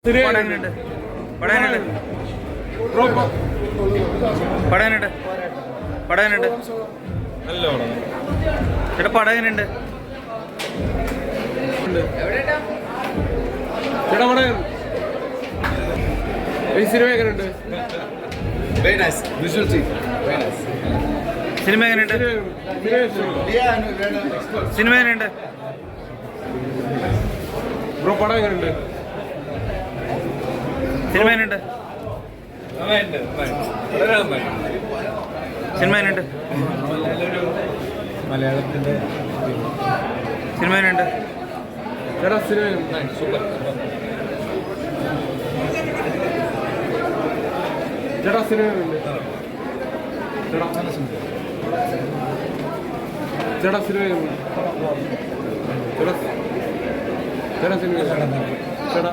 പടയനുണ്ട് ചേട്ടാ പടയനുണ്ട് ചേട്ടാ പടയൻ ഈ സിനിമ എങ്ങനെയുണ്ട്? സിനിമ എങ്ങനെയുണ്ട്? സിനിമ എങ്ങനെയുണ്ട്? ബ്രോ പടം എങ്ങനെയുണ്ട്? സിനിമ എങ്ങനെയുണ്ട്? സിനിമ എങ്ങനെയുണ്ട്? മലയാളത്തിന്റെ സിനിമ എങ്ങനെയുണ്ട്? ചേട്ടാ സിനിമ സൂപ്പർ. ചേട്ടാ സിനിമ എങ്ങനെയുണ്ട്? ചേട്ടാ സിനിമ എങ്ങനെയുണ്ട്? ചേട്ടാ സിനിമ ചേട്ടാ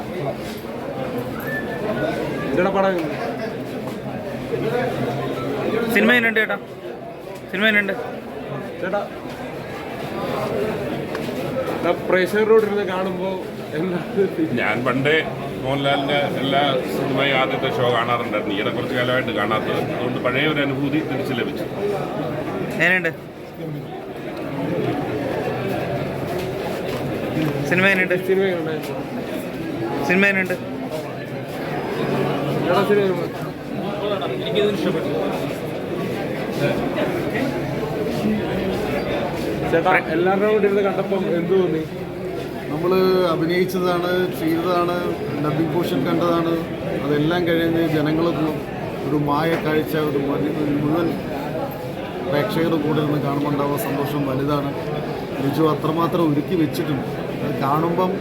ചേട്ടാ പടം എങ്ങനെയുണ്ട്? സിനിമ എങ്ങനെയുണ്ട് ചേട്ടാ? സിനിമ എങ്ങനെയുണ്ട്? ചേട്ടാ പ്രേക്ഷകരോടിരുന്ന് കാണുമ്പോൾ എന്താ? ഞാൻ പണ്ടേ മോഹൻലാലിൻ്റെ എല്ലാ സിനിമയും ആദ്യത്തെ ഷോ കാണാറുണ്ടായിരുന്നു. ഈയിടെ കുറച്ച് കാലമായിട്ട് കാണാത്തത്, അതുകൊണ്ട് പഴയ ഒരു അനുഭൂതി തിരിച്ചു ലഭിച്ചു. എങ്ങനെയുണ്ട് സിനിമ? എങ്ങനെയുണ്ട് സിനിമ എങ്ങനെയുണ്ട്? സിനിമ എങ്ങനെയുണ്ട്? ചേട്ടാ സിനിമ എനിക്കിത് ഇഷ്ടപ്പെട്ടു. ചേട്ടാ എല്ലാവരുടെ കൂടെ ഇരുന്ന് കണ്ടപ്പം എന്ത് തോന്നി? നമ്മൾ അഭിനയിച്ചതാണ്, ചെയ്തതാണ്, ഡബിംഗ് പോർഷൻ കണ്ടതാണ്. അതെല്ലാം കഴിഞ്ഞ് ജനങ്ങൾക്ക് ഒരു മായ കാഴ്ച, ഒരു മുഴുവൻ പ്രേക്ഷകരുടെ കൂടെ ഇരുന്ന് കാണുമ്പോൾ ഉണ്ടാവുന്ന സന്തോഷം വലുതാണ്. ലിജു അത്രമാത്രം ഒരുക്കി വെച്ചിട്ടുണ്ട്. അത് കാണുമ്പം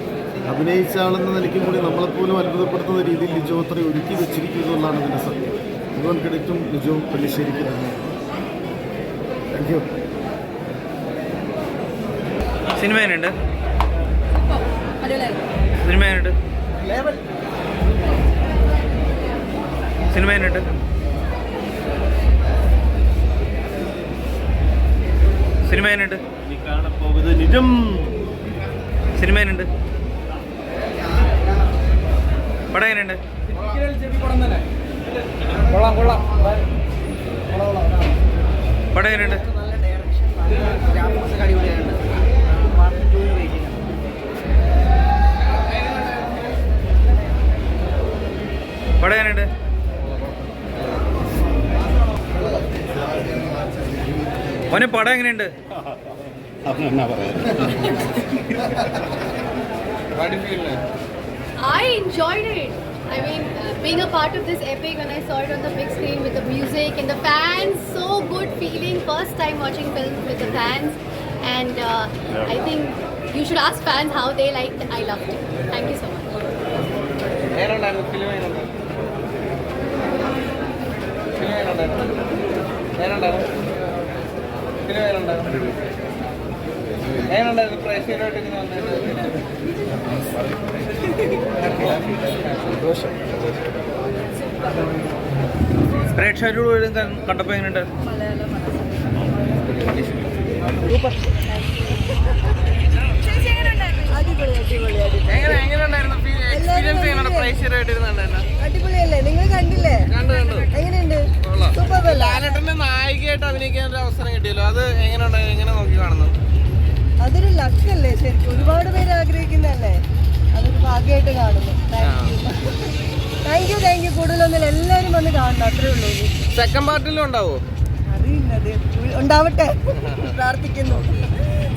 അഭിനയിച്ച ആളെന്ന നിലയ്ക്കും കൂടി നമ്മളെപ്പോലും അത്ഭുതപ്പെടുത്തുന്ന രീതിയിൽ ലിജു അത്രയും ഒരുക്കി വെച്ചിരിക്കുന്നു എന്നുള്ളതാണ് ഇതിൻ്റെ സത്യം. മുഴുവൻ ക്രെഡിറ്റും ലിജു പള്ളിശ്ശേരിക്ക് തന്നെ. Thank you. സിനിമ എങ്ങനെയുണ്ട്? സിനിമ എങ്ങനെയുണ്ട്? സിനിമ എങ്ങനെയുണ്ട്? സിനിമ എങ്ങനെയുണ്ട്? നിജം സിനിമ എങ്ങനെയുണ്ട്? പടം എങ്ങനെയുണ്ട്? പടം എങ്ങനെയുണ്ട്? പടം എങ്ങനെയുണ്ട്? മോനെ പടം എങ്ങനെയുണ്ട്? I enjoyed it. I mean, being a part of this epic, when I saw it on the big screen with the music and the fans, so good feeling. First time watching films with the fans, and I think you should ask fans how they liked. I loved it. Thank you so much. പ്രേക്ഷകരോട് കണ്ടപ്പോൾ എങ്ങനെയുണ്ട്? അടിപൊളിയല്ലേ? നിങ്ങൾ കണ്ടില്ലേ? എങ്ങനെയുണ്ട്? Super. ലാലേട്ടന്റെ നായികയായിട്ട് അഭിനയിക്കാൻ ഒരു അവസരം കിട്ടിയല്ലോ, അത് എങ്ങനെയുണ്ട്? എങ്ങനെ നോക്കി കാണുന്നു? അതൊരു ലക്കല്ലേ ശരിക്കും? ഒരുപാട് പേര് ആഗ്രഹിക്കുന്നതല്ലേ? അതൊരു ഭാഗ്യമായിട്ട് കാണുന്നു. Thank you. കൂടുതലൊന്നുമില്ല, എല്ലാവരും വന്ന് കാണണം, അത്രേ ഉള്ളൂ. സെക്കൻഡ് പാർട്ടിലും ഉണ്ടാവോ? അറിയില്ല, അത് ഉണ്ടാവട്ടെ, പ്രാർത്ഥിക്കുന്നു.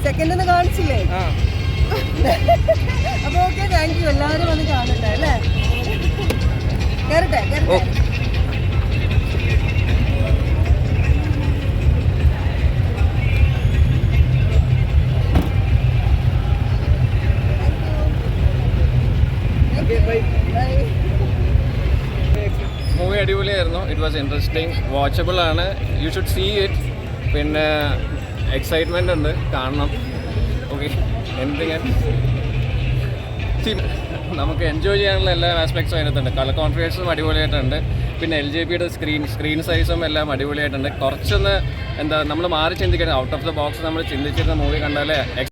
സെക്കൻഡ് ഒന്ന് കാണിച്ചില്ലേ? അപ്പൊ ഓക്കെ, താങ്ക് യു. എല്ലാവരും വന്ന് കാണട്ടെ അല്ലേ? കേറട്ടെ. മൂവി അടിപൊളിയായിരുന്നു. ഇറ്റ് വാസ് ഇൻട്രസ്റ്റിംഗ്, വാച്ചബിൾ ആണ്. You should see it. പിന്നെ എക്സൈറ്റ്മെൻ്റ് ഉണ്ട്, കാണണം. ഓക്കെ, എന്തെങ്കിലും നമുക്ക് എൻജോയ് ചെയ്യാനുള്ള എല്ലാ ആസ്പെക്ട്സും അതിനകത്തുണ്ട്. കളർ കോൺഫിഗറേഷനും അടിപൊളിയായിട്ടുണ്ട്. പിന്നെ LJPയുടെ സ്ക്രീൻ സൈസും എല്ലാം അടിപൊളിയായിട്ടുണ്ട്. കുറച്ചൊന്ന് നമ്മൾ മാറി ചിന്തിക്കണം, ഔട്ട് ഓഫ് ദ ബോക്സ് നമ്മൾ ചിന്തിച്ചിരുന്ന മൂവി കണ്ടാലേ